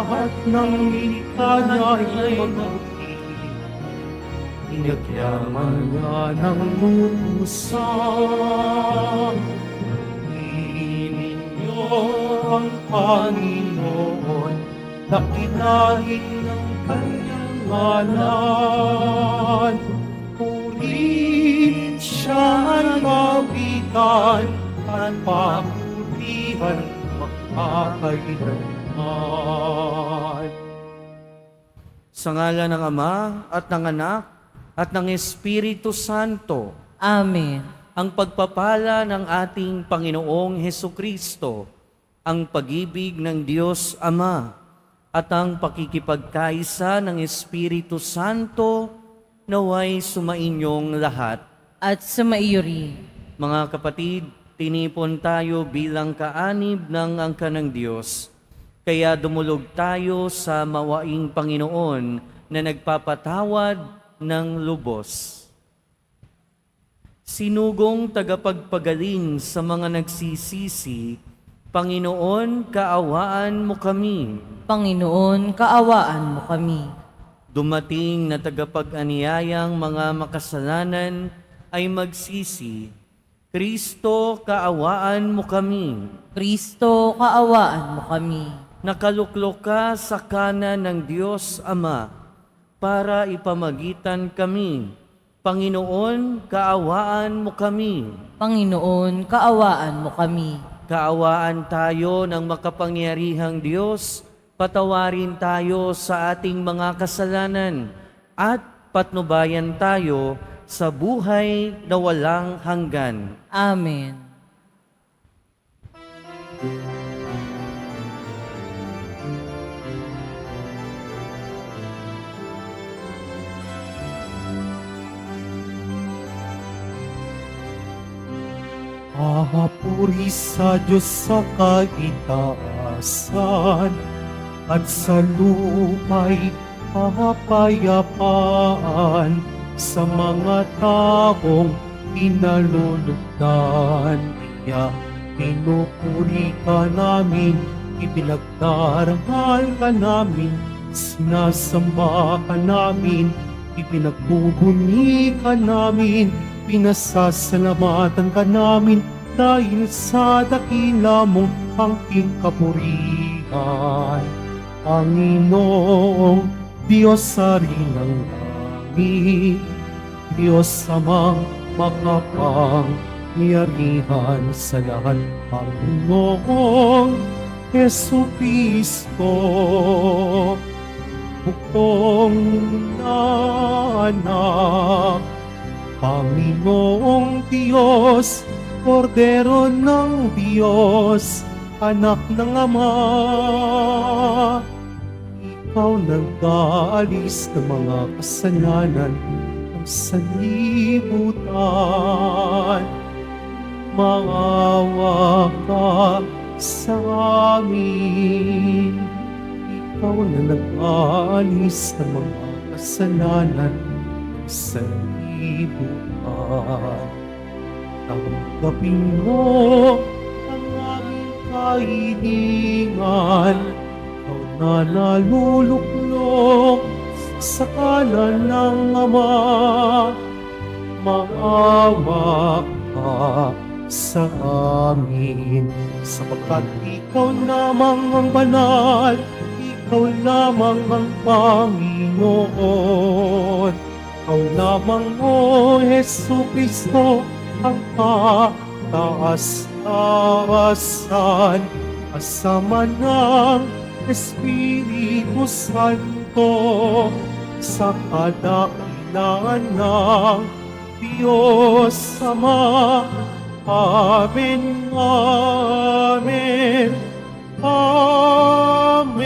lahat ng likha niya'y mabuti. Inagyaman niya ng lubusan. Ninyo ang Panginoon, dakilain ng kanyang ngalan. Purihin siya ang kawitan at papurihan magkakailanman. Sa ngalan ng Ama at ng Anak at ng Espiritu Santo. Amen. Ang pagpapala ng ating Panginoong Hesukristo, ang pag-ibig ng Diyos Ama, at ang pakikipagkaisa ng Espiritu Santo naway sumainyong lahat. At sumaiyo rin. Mga kapatid, tinipon tayo bilang kaanib ng angka ng Diyos. Kaya dumulog tayo sa mawaing Panginoon na nagpapatawad ng lubos. Sinugong tagapagpagaling sa mga nagsisisi, Panginoon, kaawaan mo kami. Panginoon, kaawaan mo kami. Dumating na tagapag-aniyayang mga makasalanan ay magsisi. Kristo, kaawaan mo kami. Kristo, kaawaan mo kami. Nakaluklok ka sa kanan ng Diyos Ama para ipamagitan kami. Panginoon, kaawaan mo kami. Panginoon, kaawaan mo kami. Kaawaan tayo ng makapangyarihang Diyos, patawarin tayo sa ating mga kasalanan at patnubayan tayo sa buhay na walang hanggan. Amen. Puri sa Diyos sa kaitaasan at sa lupa'y kapayapaan sa mga taong pinalulugdan. Kaya pinupuri ka namin, ipinagdarangal ka namin, sinasamba ka namin, ipinagbubuni ka namin, pinasasalamatan ka namin dahil sa dakila mong angking kapurihan. Panginoong Diyos sa rinang langit, Diyos amang makapangyarihan sa lahat, Panginoong Jesucristo, buktong na anak, Panginoong Diyos, Kordero ng Diyos, anak ng Ama. Ikaw nag-aalis ng mga kasalanan ng sanlibutan. Maawa ka sa amin. Ikaw na nag-aalis ng mga kasalanan ng sanlibutan. Tanggapin mo ang aming kahilingan. Ikaw na naluluklok sa kanan ng Ama. Maawa ka sa amin, sapagkat ikaw lamang ang banal, ikaw lamang ang Panginoon. Ikaw lamang, O Jesucristo, ang kataas-taasan, kasama ng Espiritu Santo, sa kadakilaan ng Diyos Ama. Amen, amen, amen.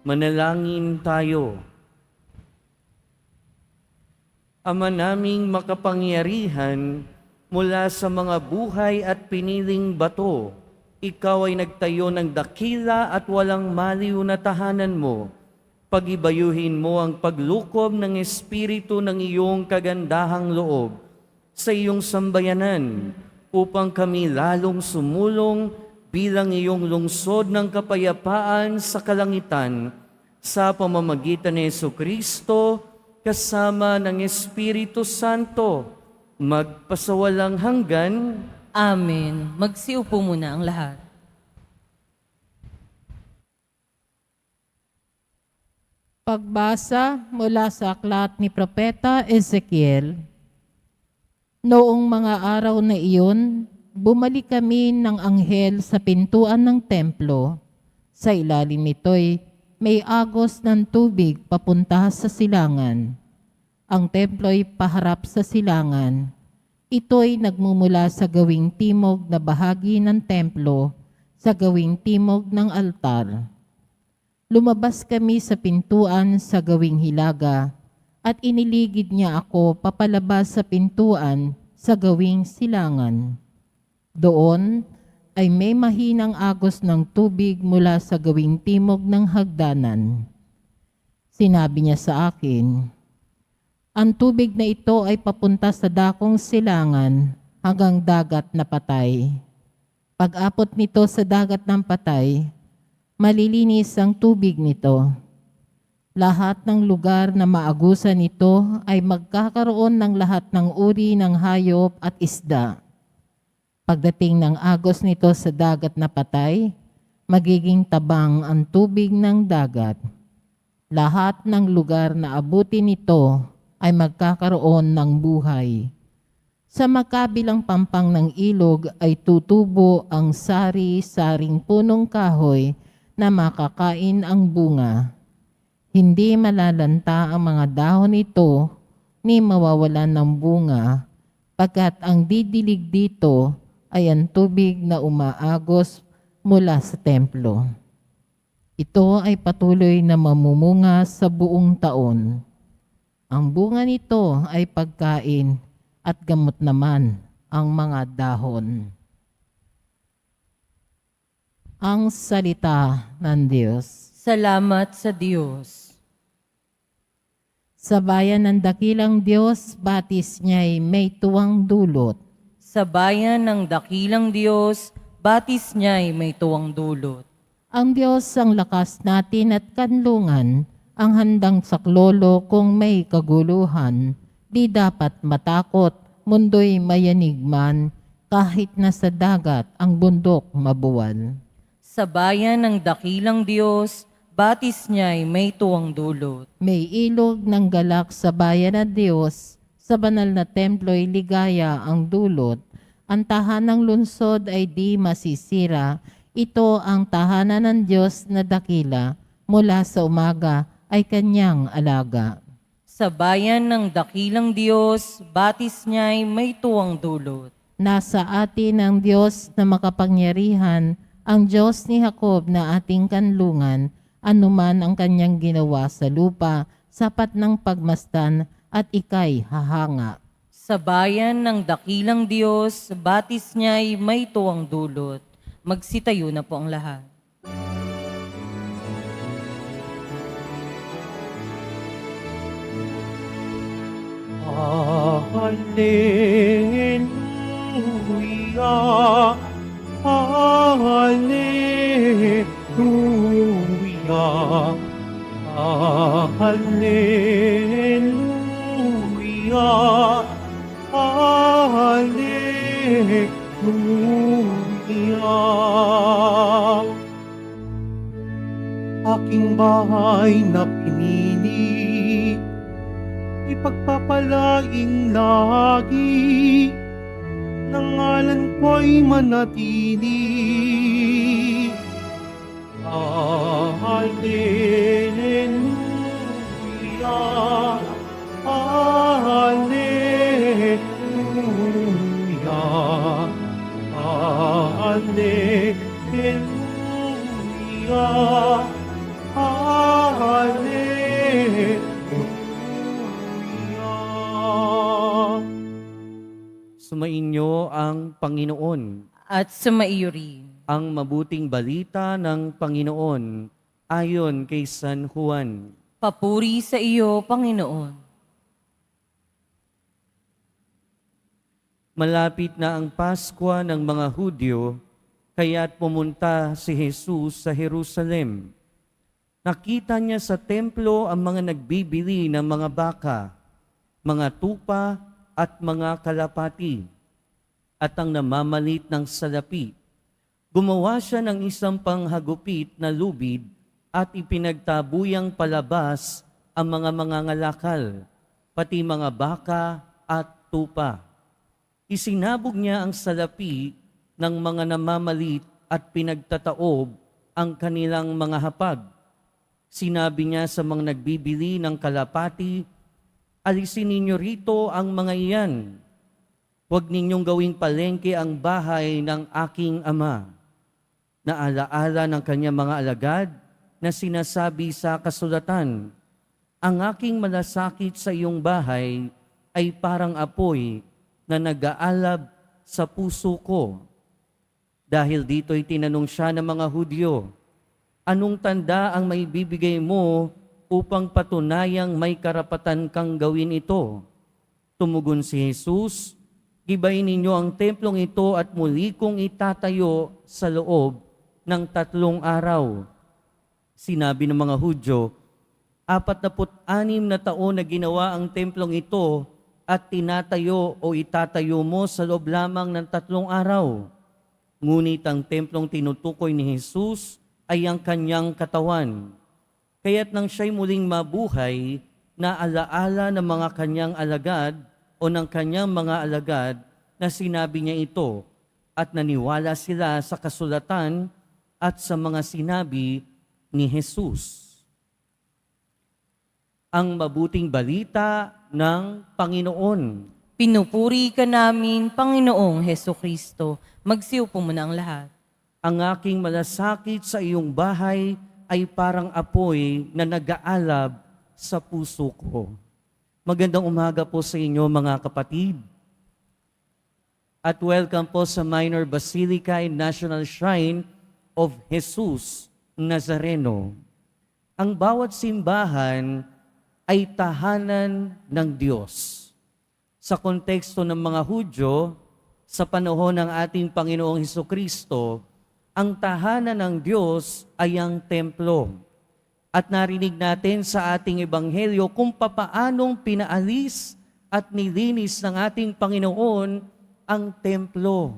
Manalangin tayo. Ama naming makapangyarihan, mula sa mga buhay at piniling bato, ikaw ay nagtayo ng dakila at walang maliw na tahanan mo. Pagibayuhin mo ang paglukob ng Espiritu ng iyong kagandahang loob sa iyong sambayanan upang kami lalong sumulong bilang iyong lungsod ng kapayapaan sa kalangitan sa pamamagitan ni Jesucristo kasama ng Espiritu Santo, magpasawalang hanggan. Amen. Magsiupo muna ang lahat. Pagbasa mula sa aklat ni Propeta Ezekiel. Noong mga araw na iyon, bumalik kami ng anghel sa pintuan ng templo. Sa ilalim nito'y may agos ng tubig papunta sa silangan. Ang templo'y paharap sa silangan. Ito'y nagmumula sa gawing timog na bahagi ng templo sa gawing timog ng altar. Lumabas kami sa pintuan sa gawing hilaga at iniligid niya ako papalabas sa pintuan sa gawing silangan. Doon ay may mahinang agos ng tubig mula sa gawing timog ng hagdanan. Sinabi niya sa akin, ang tubig na ito ay papunta sa dakong silangan hanggang dagat na patay. Pag-apot nito sa dagat ng patay, malilinis ang tubig nito. Lahat ng lugar na maagusan nito ay magkakaroon ng lahat ng uri ng hayop at isda. Pagdating ng agos nito sa dagat na patay, magiging tabang ang tubig ng dagat. Lahat ng lugar na abutin nito ay magkakaroon ng buhay. Sa makabilang pampang ng ilog ay tutubo ang sari-saring punong kahoy na makakain ang bunga. Hindi malalanta ang mga dahon nito ni mawawalan ng bunga, pagkat ang didilig dito ay ang tubig na umaagos mula sa templo. Ito ay patuloy na mamumunga sa buong taon. Ang bunga nito ay pagkain at gamot naman ang mga dahon. Ang salita ng Diyos. Salamat sa Diyos. Sa bayan ng dakilang Diyos, batis niya'y may tuwang dulot. Sa bayan ng dakilang Diyos, batis niya'y may tuwang dulot. Ang Diyos ang lakas natin at kanlungan, ang handang saklolo kung may kaguluhan. Di dapat matakot, mundo'y mayanigman, kahit nasa dagat ang bundok mabuwal. Sa bayan ng dakilang Diyos, batis niya'y may tuwang dulot. May ilog ng galak sa bayan ng Diyos, sa banal na templo'y ligaya ang dulot. Ang tahanang lungsod ay di masisira, ito ang tahanan ng Diyos na dakila, mula sa umaga ay kanyang alaga. Sa bayan ng dakilang Diyos, batis niya'y may tuwang dulot. Nasa atin ang Diyos na makapangyarihan, ang Diyos ni Jacob na ating kanlungan, anuman ang kanyang ginawa sa lupa, sapat ng pagmasdan at ika'y hahanga. Sa bayan ng dakilang Diyos, batis niya'y may tuwang dulot. Magsitayo na po ang lahat. Hallelujah, Hallelujah, Hallelujah, Hallelujah. Aking bahay na pinili, ipagpapalaing lagi, ng ngalan ko'y manatili. Hallelujah, Hallelujah, Hallelujah, Hallelujah. Sumainyo ang Panginoon. At sumaiyo rin. Ang mabuting balita ng Panginoon ayon kay San Juan. Papuri sa iyo, Panginoon. Malapit na ang Paskwa ng mga Hudyo, Kaya't pumunta si Jesus sa Jerusalem. Nakita niya sa templo ang mga nagbibili ng mga baka, mga tupa at mga kalapati, at ang namamalit ng salapi. Gumawa siya ng isang panghagupit na lubid at ipinagtabuyang palabas ang mga mangangalakal, pati mga baka at tupa. Isinabog niya ang salapi ng mga namamalit at pinagtataob ang kanilang mga hapag. Sinabi niya sa mga nagbibili ng kalapati, "Alisin ninyo rito ang mga iyan. Huwag ninyong gawing palengke ang bahay ng aking ama." Naalaala ng kanyang mga alagad na sinasabi sa kasulatan, "Ang aking malasakit sa iyong bahay ay parang apoy na nag-aalab sa puso ko." Dahil dito'y tinanong siya ng mga Hudyo, "Anong tanda ang maibibigay mo upang patunayang may karapatan kang gawin ito?" Tumugon si Jesus, "Gibayin ninyo ang templong ito at muli kong itatayo sa loob ng 3 araw." Sinabi ng mga Hudyo, 46 na taon na ginawa ang templong ito at tinatayo o itatayo mo sa loob lamang ng 3 araw. Ngunit ang templong tinutukoy ni Jesus ay ang kanyang katawan. Kaya't nang siya'y muling mabuhay, naalaala ng mga kanyang alagad o ng kanyang mga alagad na sinabi niya ito at naniwala sila sa kasulatan at sa mga sinabi ni Jesus. Ang mabuting balita ng Panginoon. Pinupuri ka namin, Panginoong Hesukristo. Magsiupo muna ang lahat. Ang aking malasakit sa iyong bahay ay parang apoy na nag-aalab sa puso ko. Magandang umaga po sa inyo mga kapatid. At welcome po sa Minor Basilica and National Shrine of Jesus Nazareno. Ang bawat simbahan ay tahanan ng Diyos. Sa konteksto ng mga Hudyo, sa panahon ng ating Panginoong Hesukristo, ang tahanan ng Diyos ay ang templo. At narinig natin sa ating ebanghelyo kung papaanong pinaalis at nilinis ng ating Panginoon ang templo.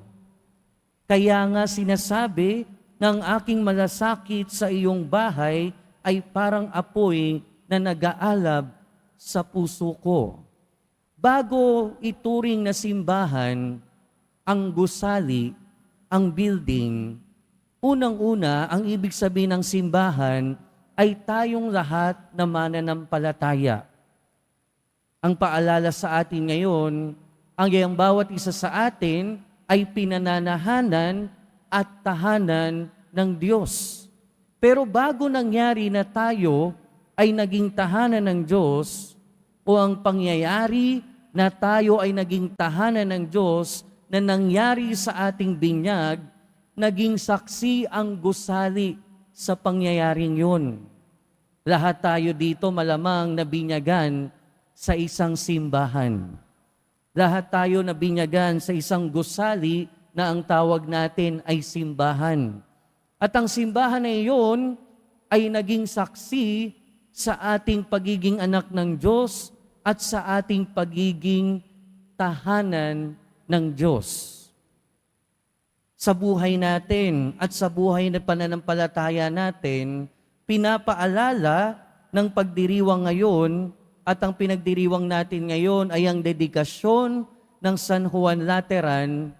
Kaya nga sinasabi, ng aking malasakit sa iyong bahay ay parang apoy na nag-aalab sa puso ko. Bago ituring na simbahan, ang gusali, ang building, unang-una, ang ibig sabihin ng simbahan ay tayong lahat na mananampalataya. Ang paalala sa atin ngayon, ang bawat isa sa atin ay pinananahanan at tahanan ng Diyos. Pero bago nangyari na tayo ay naging tahanan ng Diyos, o ang pangyayari na tayo ay naging tahanan ng Diyos na nangyari sa ating binyag, naging saksi ang gusali sa pangyayaring yun. Lahat tayo dito malamang nabinyagan sa isang simbahan. Lahat tayo nabinyagan sa isang gusali na ang tawag natin ay simbahan. At ang simbahan na iyon ay naging saksi sa ating pagiging anak ng Diyos at sa ating pagiging tahanan ng Diyos. Sa buhay natin at sa buhay na pananampalataya natin, pinapaalala ng pagdiriwang ngayon at ang pinagdiriwang natin ngayon ay ang dedikasyon ng San Juan Lateran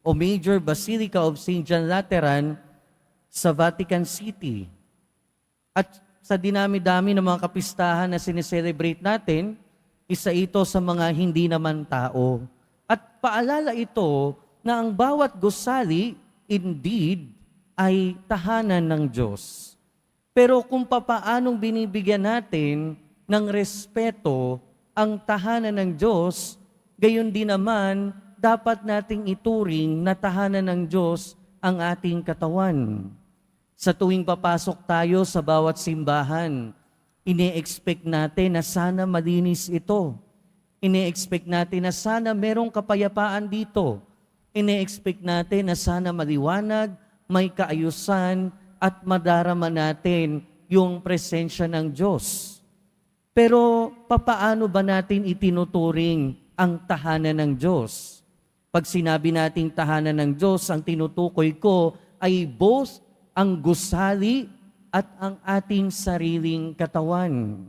o Major Basilica of St. John Lateran sa Vatican City. At sa dinami-dami ng mga kapistahan na sineselebrate natin, isa ito sa mga hindi naman tao. At paalala ito na ang bawat gusali, indeed, ay tahanan ng Diyos. Pero kung papaanong binibigyan natin ng respeto ang tahanan ng Diyos, gayon din naman dapat nating ituring na tahanan ng Diyos ang ating katawan. Sa tuwing papasok tayo sa bawat simbahan, ine-expect natin na sana malinis ito. Ine-expect natin na sana merong kapayapaan dito. Ine-expect natin na sana maliwanag, may kaayusan, at madarama natin yung presensya ng Diyos. Pero papaano ba natin itinuturing ang tahanan ng Diyos? Pag sinabi nating tahanan ng Diyos, ang tinutukoy ko ay both ang gusali at ang ating sariling katawan.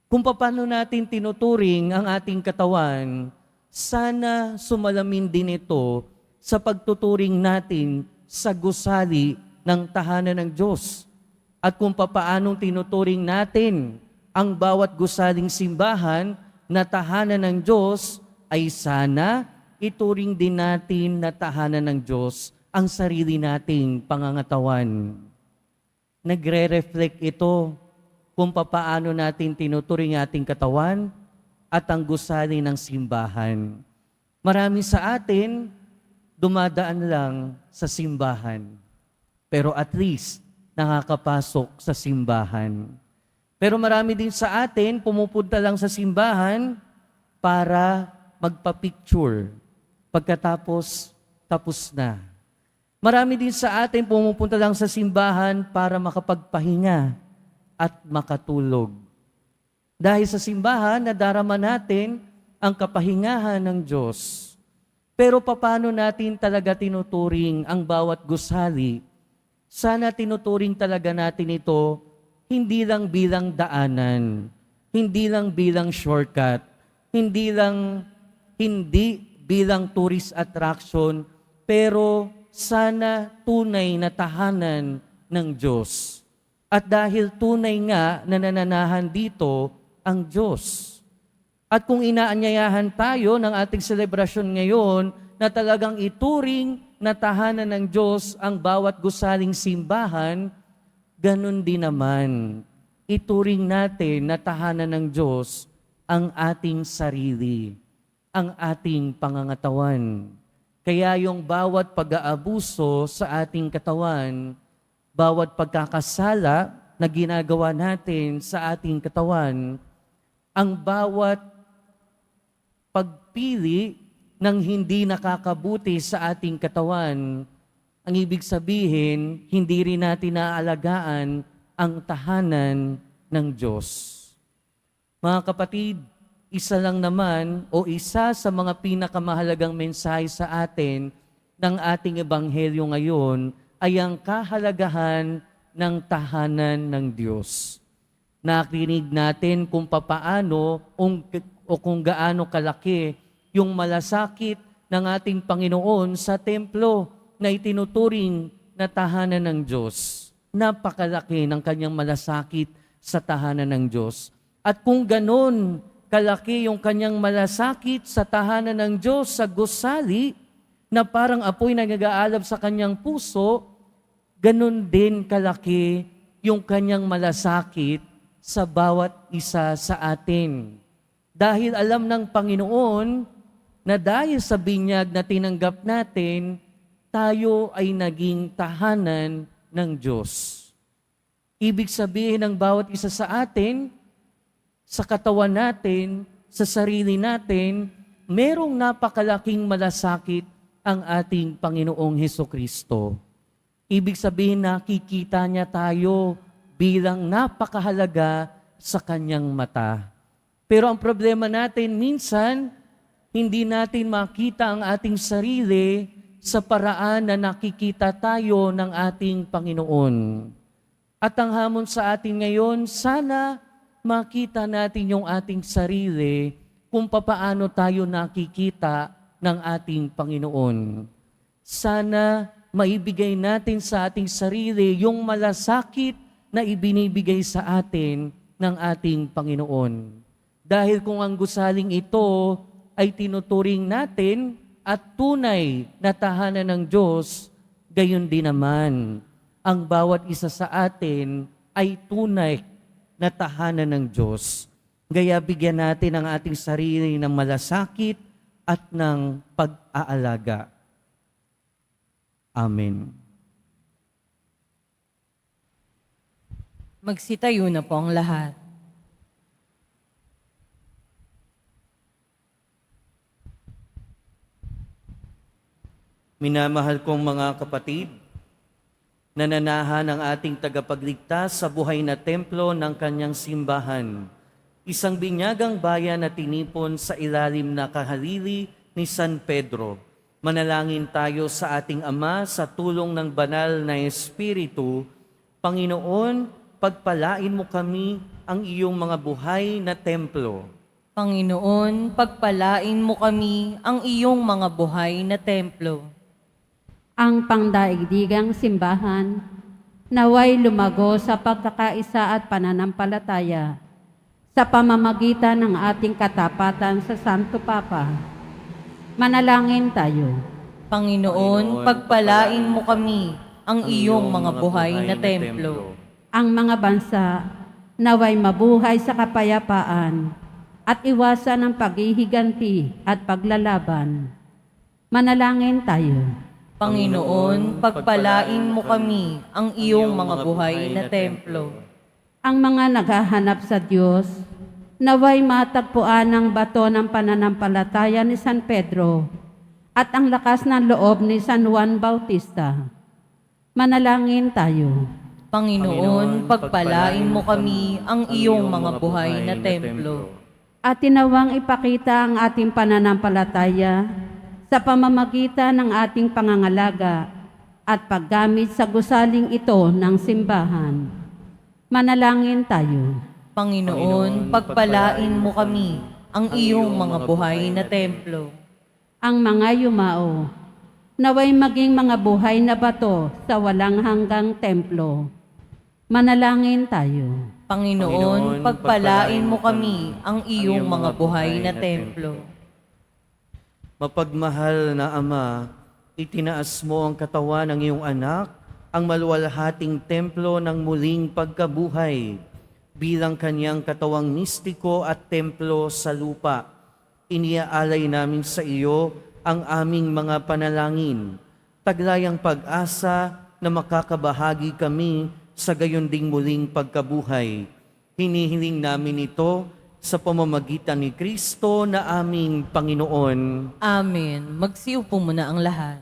Kung paano natin tinuturing ang ating katawan, sana sumalamin din ito sa pagtuturing natin sa gusali ng tahanan ng Diyos. At kung papaanong tinuturing natin ang bawat gusaling simbahan na tahanan ng Diyos, ay sana ituring din natin na tahanan ng Diyos ang sarili nating pangangatawan. Nagre-reflect ito kung papaano natin tinuturing ating katawan at ang gusali ng simbahan. Marami sa atin dumadaan lang sa simbahan, pero at least nakakapasok sa simbahan. Pero marami din sa atin pumupunta lang sa simbahan para magpa-picture. Pagkatapos, tapos na. Marami din sa atin pumupunta lang sa simbahan para makapagpahinga at makatulog. Dahil sa simbahan, nadarama natin ang kapahingahan ng Diyos. Pero paano natin talaga tinuturing ang bawat gusali? Sana tinuturing talaga natin ito hindi lang bilang daanan, hindi lang bilang shortcut, hindi bilang tourist attraction, pero sana tunay na tahanan ng Diyos. At dahil tunay nga na nananahan dito ang Diyos. At kung inaanyayahan tayo ng ating selebrasyon ngayon na talagang ituring na tahanan ng Diyos ang bawat gusaling simbahan, ganun din naman, ituring natin na tahanan ng Diyos ang ating sarili, ang ating pangangatawan. Kaya yung bawat pag-aabuso sa ating katawan, bawat pagkakasala na ginagawa natin sa ating katawan, ang bawat pagpili ng hindi nakakabuti sa ating katawan, ang ibig sabihin, hindi rin natin naaalagaan ang tahanan ng Diyos. Mga kapatid, isa lang naman o isa sa mga pinakamahalagang mensahe sa atin ng ating ebanghelyo ngayon ay ang kahalagahan ng tahanan ng Diyos. Nakinig natin kung papaano o kung gaano kalaki yung malasakit ng ating Panginoon sa templo na itinuturing na tahanan ng Diyos. Napakalaki ng kanyang malasakit sa tahanan ng Diyos. At kung ganon kalaki yung kanyang malasakit sa tahanan ng Diyos sa gusali, na parang apoy na nag-aalab sa kanyang puso, ganon din kalaki yung kanyang malasakit sa bawat isa sa atin. Dahil alam ng Panginoon na dahil sa binyag na tinanggap natin, tayo ay naging tahanan ng Diyos. Ibig sabihin ng bawat isa sa atin, sa katawan natin, sa sarili natin, merong napakalaking malasakit ang ating Panginoong Hesukristo. Ibig sabihin nakikita niya tayo bilang napakahalaga sa kanyang mata. Pero ang problema natin, minsan, hindi natin makita ang ating sarili sa paraan na nakikita tayo ng ating Panginoon. At ang hamon sa atin ngayon, sana makita natin yung ating sarili kung papaano tayo nakikita ng ating Panginoon. Sana maibigay natin sa ating sarili yung malasakit na ibinibigay sa atin ng ating Panginoon. Dahil kung ang gusaling ito ay tinuturing natin at tunay na tahanan ng Diyos, gayon din naman, ang bawat isa sa atin ay tunay na tahanan ng Diyos. Gaya bigyan natin ang ating sarili ng malasakit at ng pag-aalaga. Amen. Magsitayo na po ang lahat. Minamahal kong mga kapatid, nananahan ang ating tagapagligtas sa buhay na templo ng kanyang simbahan. Isang binyagang bayan na tinipon sa ilalim na kahalili ni San Pedro. Manalangin tayo sa ating Ama sa tulong ng banal na Espiritu. Panginoon, pagpalain mo kami ang iyong mga buhay na templo. Panginoon, pagpalain mo kami ang iyong mga buhay na templo. Ang pangdaigdigang simbahan, naway lumago sa pagkakaisa at pananampalataya sa pamamagitan ng ating katapatan sa Santo Papa. Manalangin tayo. Panginoon, pagpalain mo kami ang iyong mga buhay na templo. Ang mga bansa, naway mabuhay sa kapayapaan at iwasan ang paghihiganti at paglalaban. Manalangin tayo. Panginoon, pagpalain mo kami ang iyong mga buhay na templo. Ang mga naghahanap sa Diyos, naway matagpuan ang bato ng pananampalataya ni San Pedro at ang lakas ng loob ni San Juan Bautista. Manalangin tayo. Panginoon, pagpalain mo kami ang iyong mga buhay na templo. At tinawang ipakita ang ating pananampalataya sa pamamagitan ng ating pangangalaga at paggamit sa gusaling ito ng simbahan. Manalangin tayo. Panginoon, pagpalain mo kami ang iyong mga buhay na templo. Ang mga yumao, naway maging mga buhay na bato sa walang hanggang templo. Manalangin tayo. Panginoon, pagpalain mo kami ang iyong mga buhay na templo. Mapagmahal na Ama, itinaas mo ang katawan ng iyong anak, ang maluwalhating templo ng muling pagkabuhay, bilang kanyang katawang mistiko at templo sa lupa. Iniaalay namin sa iyo ang aming mga panalangin, taglayang pag-asa na makakabahagi kami sa gayon ding muling pagkabuhay. Hinihiling namin ito sa pamamagitan ni Kristo na aming Panginoon. Amen. Magsiupo muna ang lahat.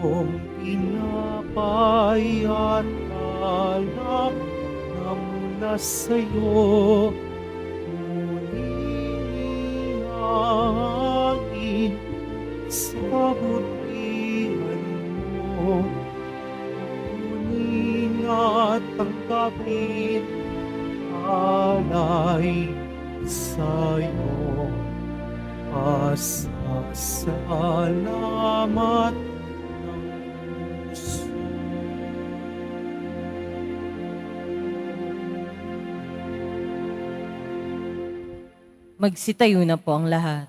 Kung tinapay at alak na mula sa'yo, ngunit ihangin sa butihan mo. Ngunit at tanggapin alay sa'yo. Pasasalamat ng puso. Magsitayo na po ang lahat.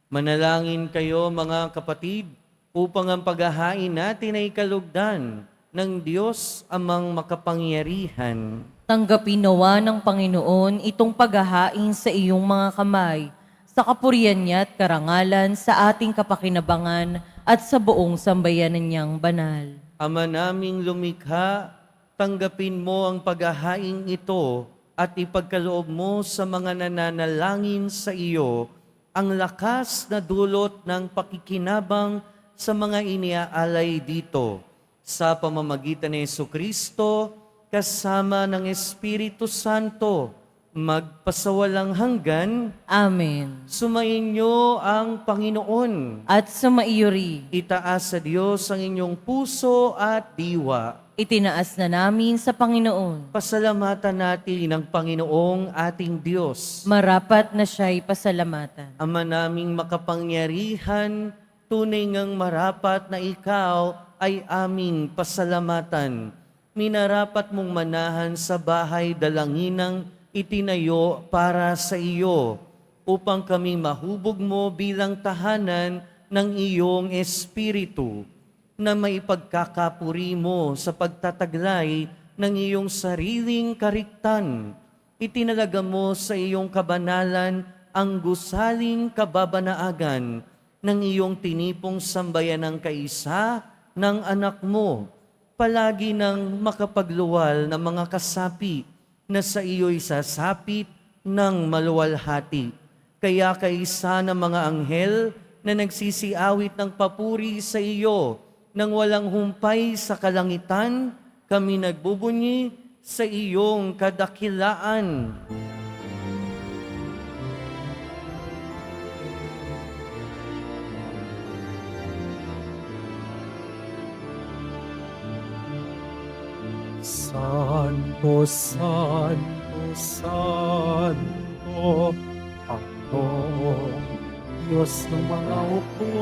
Manalangin kayo mga kapatid, upang ang paghahain natin ay kalugdan ng Diyos amang makapangyarihan. Tanggapin nawa ng Panginoon itong paghahain sa iyong mga kamay, sa kapurihan niya at karangalan sa ating kapakinabangan at sa buong sambayanan niyang banal. Ama naming lumikha, tanggapin mo ang paghahain ito at ipagkaloob mo sa mga nananalangin sa iyo ang lakas na dulot ng pakikinabang sa mga iniaalay dito. Sa pamamagitan ni Jesucristo, kasama ng Espiritu Santo, magpasawalang hanggan. Amen. Sumainyo ang Panginoon. At sumaiyori, Itaas sa Diyos ang inyong puso at diwa. itinaas na namin sa Panginoon. Pasalamatan natin ang Panginoong ating Diyos. Marapat na siya'y pasalamatan. Ama naming makapangyarihan, tunay ngang marapat na ikaw ay aming pasalamatan. Minarapat mong manahan sa bahay dalanginang itinayo para sa iyo, upang kami mahubog mo bilang tahanan ng iyong Espiritu, na maipagkakapuri mo sa pagtataglay ng iyong sariling kariktan. itinalaga mo sa iyong kabanalan ang gusaling kababanaagan ng iyong tinipong sambayanang kaisa ng anak mo, palagi nang makapagluwal ng mga kasapi na sa iyo'y sasapit ng maluwalhati. Kaya kaisa ng mga anghel na nagsisiawit ng papuri sa iyo nang walang humpay sa kalangitan, kami nagbubunyi sa iyong kadakilaan. Santo, Santo, Santo, Panginoon, Diyos ng mga hukbo.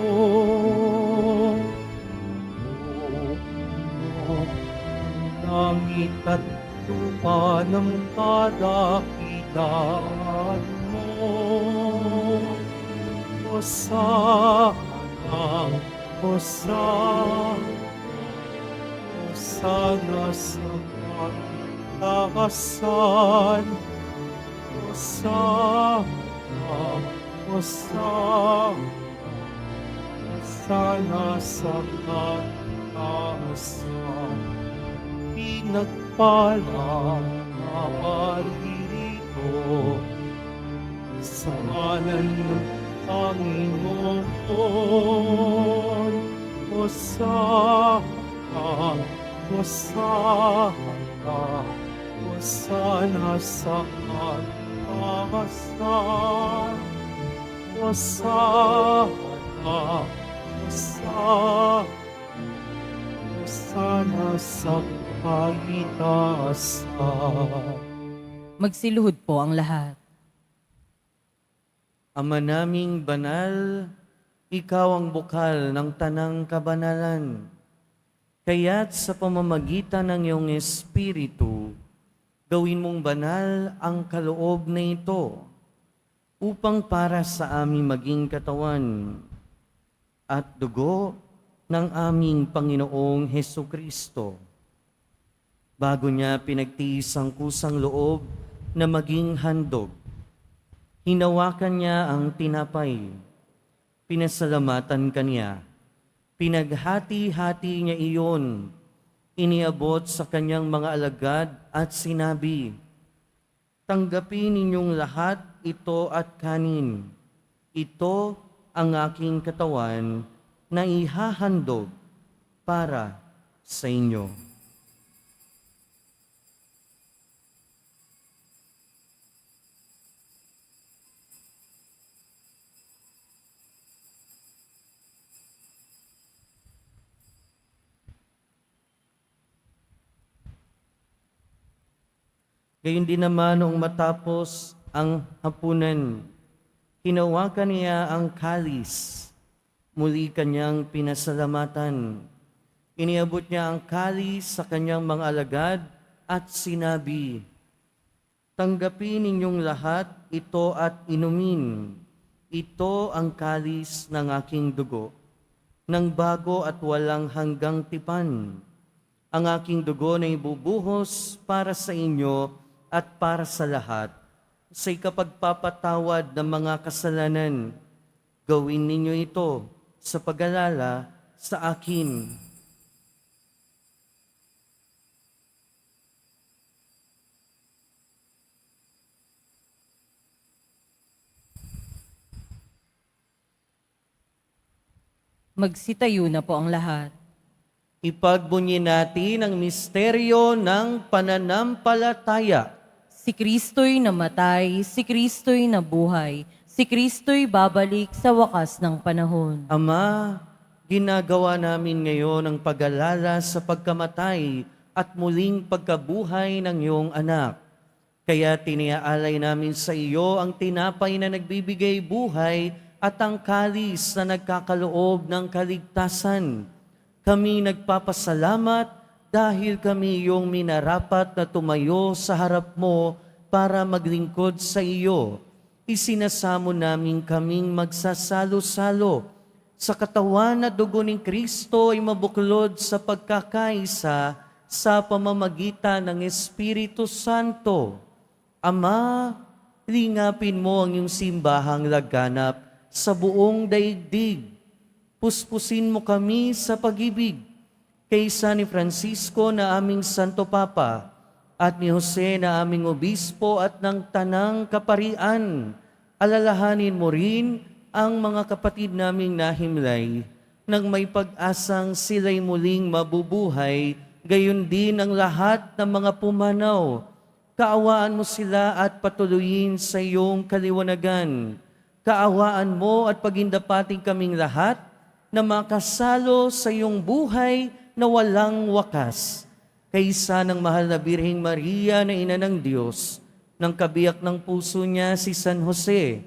Langit at lupa ng kadakilaan mo. Hosana, Hosana, Hosana sa kataasan. Hosana, Hosana, Hosana sa kataasan. Pinagpalang naparirito sa ngalan ng Panginoon. Hosana, Hosana, Hosana sa kataasan. Hosana, Hosana, Hosana sa kaitaasan. Magsiluhod po ang lahat. Ama naming banal, ikaw ang bukal ng tanang kabanalan. Kaya't sa pamamagitan ng iyong Espiritu, gawin mong banal ang kaloob na ito upang para sa aming maging katawan at dugo ng aming Panginoong Hesukristo. Bago niya pinagtiis ang kusang loob na maging handog, hinawakan niya ang tinapay, pinasalamatan kaniya, pinaghati-hati niya iyon, iniabot sa kanyang mga alagad at sinabi, "Tanggapin ninyong lahat ito at kanin. Ito ang aking katawan na ihahandog para sa inyo." Gayun din naman noong matapos ang hapunan, hinawakan niya ang kalis, muli kanyang pinasalamatan. Iniabot niya ang kalis sa kanyang mga alagad at sinabi, "Tanggapin ninyong lahat ito at inumin. Ito ang kalis ng aking dugo, ng bago at walang hanggang tipan. Ang aking dugo na ibubuhos para sa inyo at para sa lahat, sa ikapagpapatawad ng mga kasalanan. Gawin ninyo ito sa pag-alala sa akin." Magsitayo na po ang lahat. Ipagbunyi natin ang misteryo ng pananampalataya. Si Kristo'y namatay, si Kristo'y nabuhay, si Kristo'y babalik sa wakas ng panahon. Ama, ginagawa namin ngayon ang pag-alala sa pagkamatay at muling pagkabuhay ng iyong anak. Kaya tiniaalay namin sa iyo ang tinapay na nagbibigay buhay at ang kalis na nagkakaloob ng kaligtasan. Kami nagpapasalamat dahil kami iyong minarapat na tumayo sa harap mo para maglingkod sa iyo. Isinasamo namin kaming magsasalo-salo sa katawan at dugo ni Kristo ay mabuklod sa pagkakaisa sa pamamagitan ng Espiritu Santo. Ama, lingapin mo ang iyong simbahang laganap sa buong daigdig. Puspusin mo kami sa pag-ibig kay San Francisco na aming Santo Papa at ni Jose na aming Obispo at ng Tanang Kaparian. Alalahanin mo rin ang mga kapatid naming nahimlay nang may pag-asang sila'y muling mabubuhay, gayon din ang lahat ng mga pumanaw. Kaawaan mo sila at patuloyin sa iyong kaliwanagan. Kaawaan mo at pagindapating kaming lahat na makasalo sa iyong buhay na walang wakas. Kaysa ng mahal na Birheng Maria na Ina ng Diyos, ng kabiyak ng puso niya si San Jose,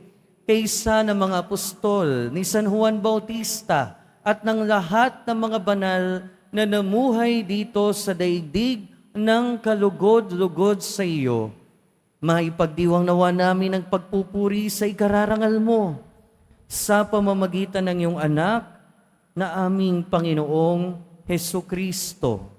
kaysa ng mga apostol ni San Juan Bautista at ng lahat ng mga banal na namuhay dito sa daigdig ng kalugod-lugod sa iyo. Maipagdiwang nawa namin ang pagpupuri sa ikararangal mo sa pamamagitan ng iyong anak na aming Panginoong Hesukristo.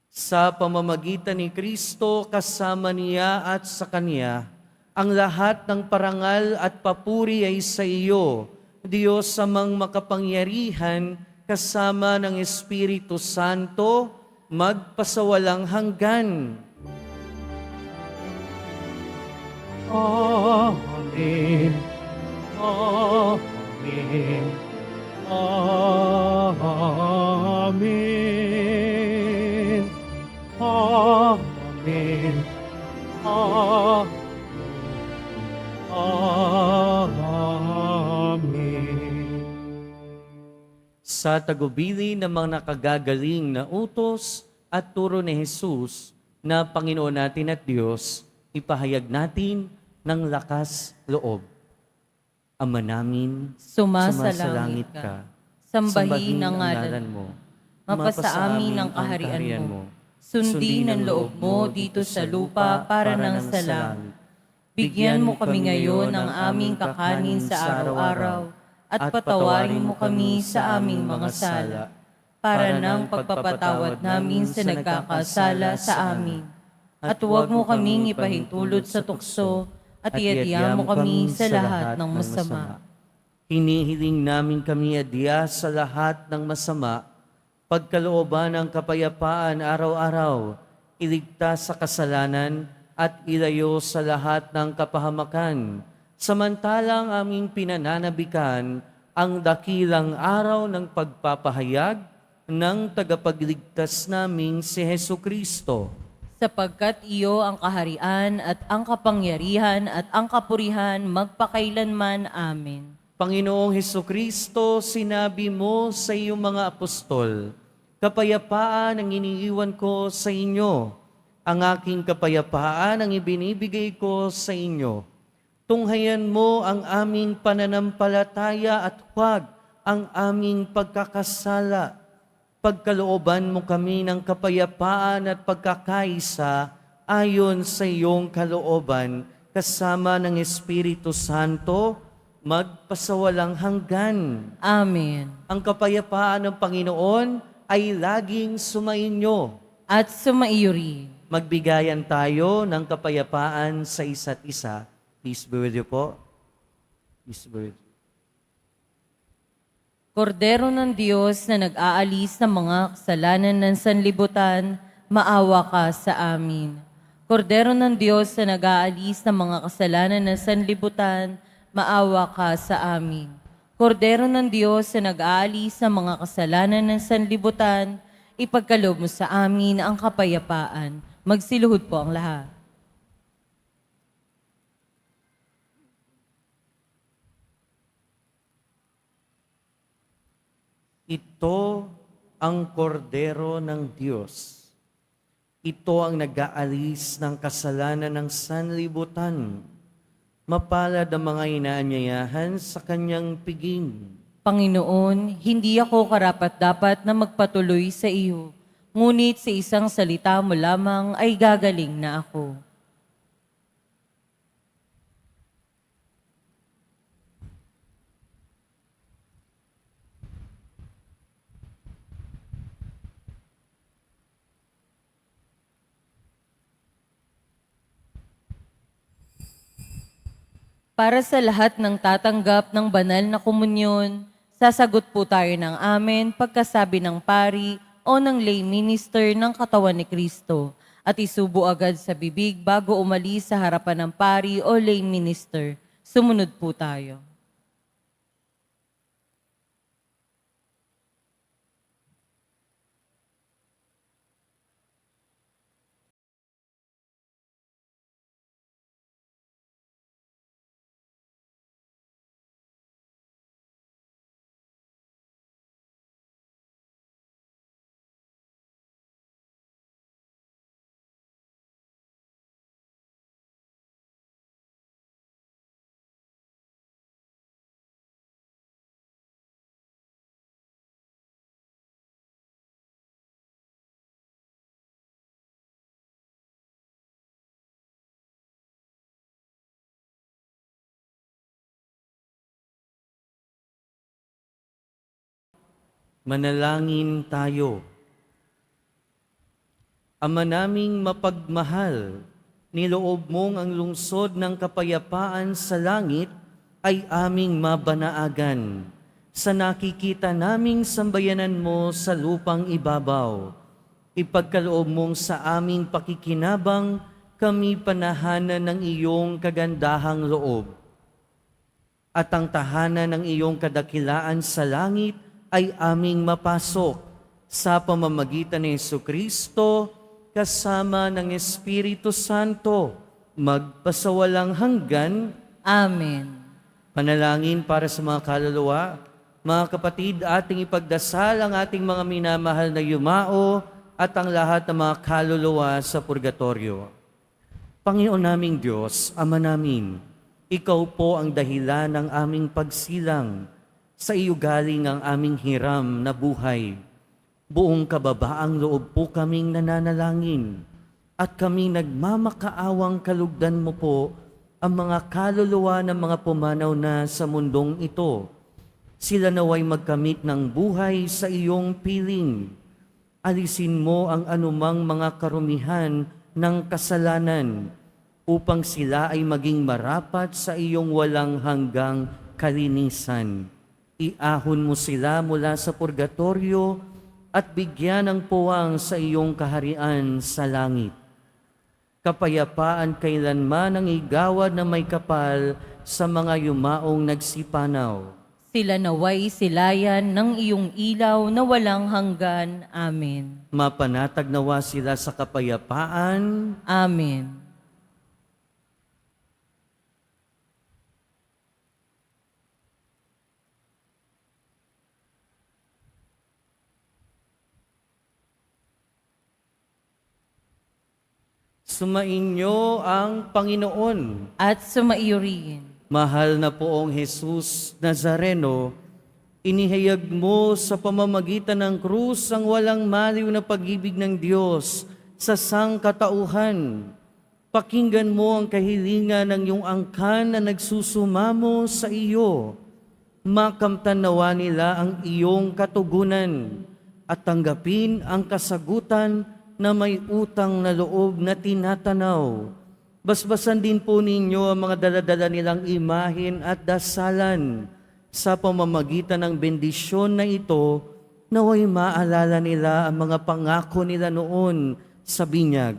Sa pamamagitan ni Kristo, kasama niya at sa Kanya, ang lahat ng parangal at papuri ay sa iyo, Diyos amang makapangyarihan, kasama ng Espiritu Santo, magpasawalang hanggan. Amen. Amen. Amen. Amen. Amen. Sa tagubili ng mga nakagagaling na utos at turo ni Jesus na Panginoon natin at Diyos, ipahayag natin ng lakas loob. Ama namin, Sumasalangit ka. Sambahin ang ngalan mo. Mapasa amin ang kaharian mo. Sundin ang loob mo dito sa lupa para nang sa langit. Bigyan mo kami ngayon ng aming kakanin sa araw-araw at patawarin mo kami sa aming mga sala para nang pagpapatawad namin sa nagkakasala sa amin. At huwag mo kaming ipahintulot sa tukso at iadya mo kami sa lahat ng masama. Hinihiling namin kami adya sa lahat ng masama, pagkalooban ng kapayapaan araw-araw, iligtas sa kasalanan at ilayo sa lahat ng kapahamakan. Samantalang aming pinananabikan ang dakilang araw ng pagpapahayag ng tagapagligtas naming si Hesukristo. Sapagkat iyo ang kaharian at ang kapangyarihan at ang kapurihan magpakailanman. Amen. Panginoong Hesukristo, sinabi mo sa iyong mga apostol, kapayapaan ang iniiwan ko sa inyo. Ang aking kapayapaan ang ibinibigay ko sa inyo. Tunghayan mo ang aming pananampalataya at huwag ang aming pagkakasala. Pagkalooban mo kami ng kapayapaan at pagkakaisa ayon sa iyong kalooban, kasama ng Espiritu Santo, magpasawalang hanggan. Amen. Ang kapayapaan ng Panginoon ay laging sumainyo. At sumaiyo rin. Magbigayan tayo ng kapayapaan sa isa't isa. Peace be with you po. Peace be with you. Kordero ng Diyos na nag-aalis ng mga kasalanan ng sanlibutan, maawa ka sa amin. Kordero ng Diyos na nag-aalis ng mga kasalanan ng sanlibutan, maawa ka sa amin. Kordero ng Diyos na nag-aalis ng mga kasalanan ng sanlibutan, ipagkaloob mo sa amin ang kapayapaan. Magsiluhod po ang lahat. Ito ang kordero ng Diyos. Ito ang nag-aalis ng kasalanan ng sanlibutan. Mapalad ang mga inaanyayahan sa kanyang piging. Panginoon, hindi ako karapat-dapat na magpatuloy sa iyo, ngunit sa isang salita mo lamang ay gagaling na ako. Para sa lahat ng tatanggap ng banal na komunyon, sasagot po tayo ng amen pagkasabi ng pari o ng lay minister ng katawan ni Kristo at isubo agad sa bibig bago umalis sa harapan ng pari o lay minister. Sumunod po tayo. Manalangin tayo. Ama naming mapagmahal, niloob mong ang lungsod ng kapayapaan sa langit ay aming mabanaagan. Sa nakikita naming sambayanan mo sa lupang ibabaw, ipagkaloob mong sa aming pakikinabang kami panahanan ng iyong kagandahang loob. At ang tahanan ng iyong kadakilaan sa langit ay aming mapasok sa pamamagitan ni Jesucristo kasama ng Espiritu Santo, magpasawalang hanggan. Amen. Panalangin para sa mga kaluluwa. Mga kapatid, ating ipagdasal ang ating mga minamahal na yumao at ang lahat ng mga kaluluwa sa purgatorio. Panginoon naming Diyos, Ama namin, Ikaw po ang dahilan ng aming pagsilang. Sa iyo galing ang aming hiram na buhay. Buong kababaang loob po kaming nananalangin at kami nagmamakaawang kalugdan mo po ang mga kaluluwa ng mga pumanaw na sa mundong ito. Sila naway magkamit ng buhay sa iyong piling. Alisin mo ang anumang mga karumihan ng kasalanan upang sila ay maging marapat sa iyong walang hanggang kalinisan. Iahon mo sila mula sa purgatorio at bigyan ng puwang sa iyong kaharian sa langit. Kapayapaan kailanman ang igawad na may kapal sa mga yumaong nagsipanaw. Sila naway silayan ng iyong ilaw na walang hanggan. Amen. Mapanatag nawa sila sa kapayapaan. Amen. Sumainyo ang Panginoon. At sumaiyo rin. Mahal na poong Jesus Nazareno, inihayag mo sa pamamagitan ng krus ang walang maliw na pag-ibig ng Diyos sa sangkatauhan. Pakinggan mo ang kahilingan ng iyong angkan na nagsusumamo sa iyo. Makamtan nawa nila ang iyong katugunan at tanggapin ang kasagutan na may utang na loob na tinatanaw. Basbasan din po ninyo ang mga daladala nilang imahin at dasalan. Sa pamamagitan ng bendisyon na ito, naway maalala nila ang mga pangako nila noon sa binyag,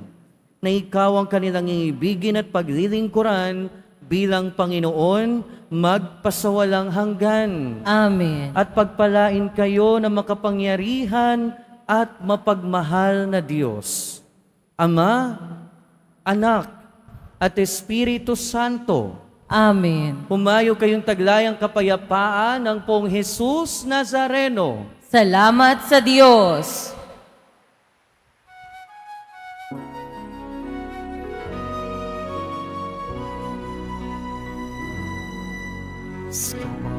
na ikaw ang kanilang iibigin at paglilingkuran bilang Panginoon magpasawalang hanggan. Amen. At pagpalain kayo ng makapangyarihan at mapagmahal na Diyos, Ama, Anak, at Espiritu Santo. Amen. Humayo kayong taglayang kapayapaan ng Poong Jesus Nazareno. Salamat sa Diyos.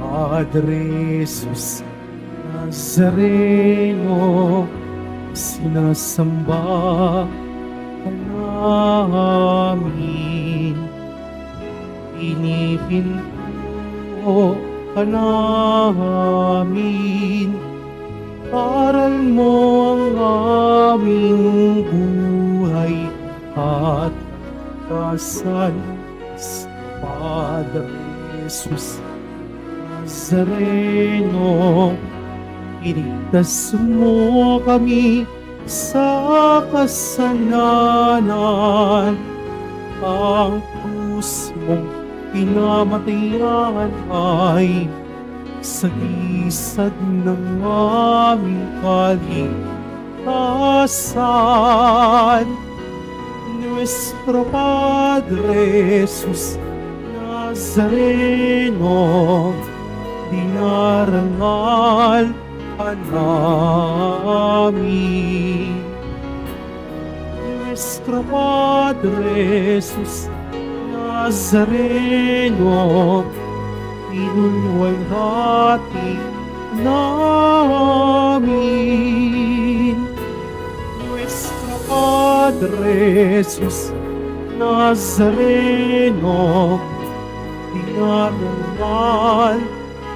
Padre Jesus Nazareno, sinasamba ka namin. Pinipinto ka namin. Aral mo ang aming buhay at kasan sa Padre Jesus Nazareno, iligtas mo kami sa kasalanan. Ang krus mong pinamatayan ay sagisag ng aming kaligtasan. Nuestro Padre Jesus Nazareno, dinarangal ka namin. Nuestro Padre Jesus Nazareno, pinunwalhati namin. Nuestro Padre Jesus Nazareno, dinarangal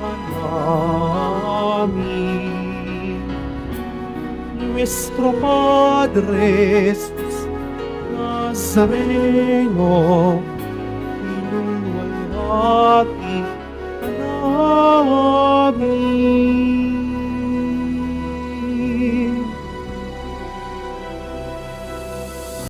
ka namin. Nuestro Padre Jesus Nazareno, pinunwalhati ka namin.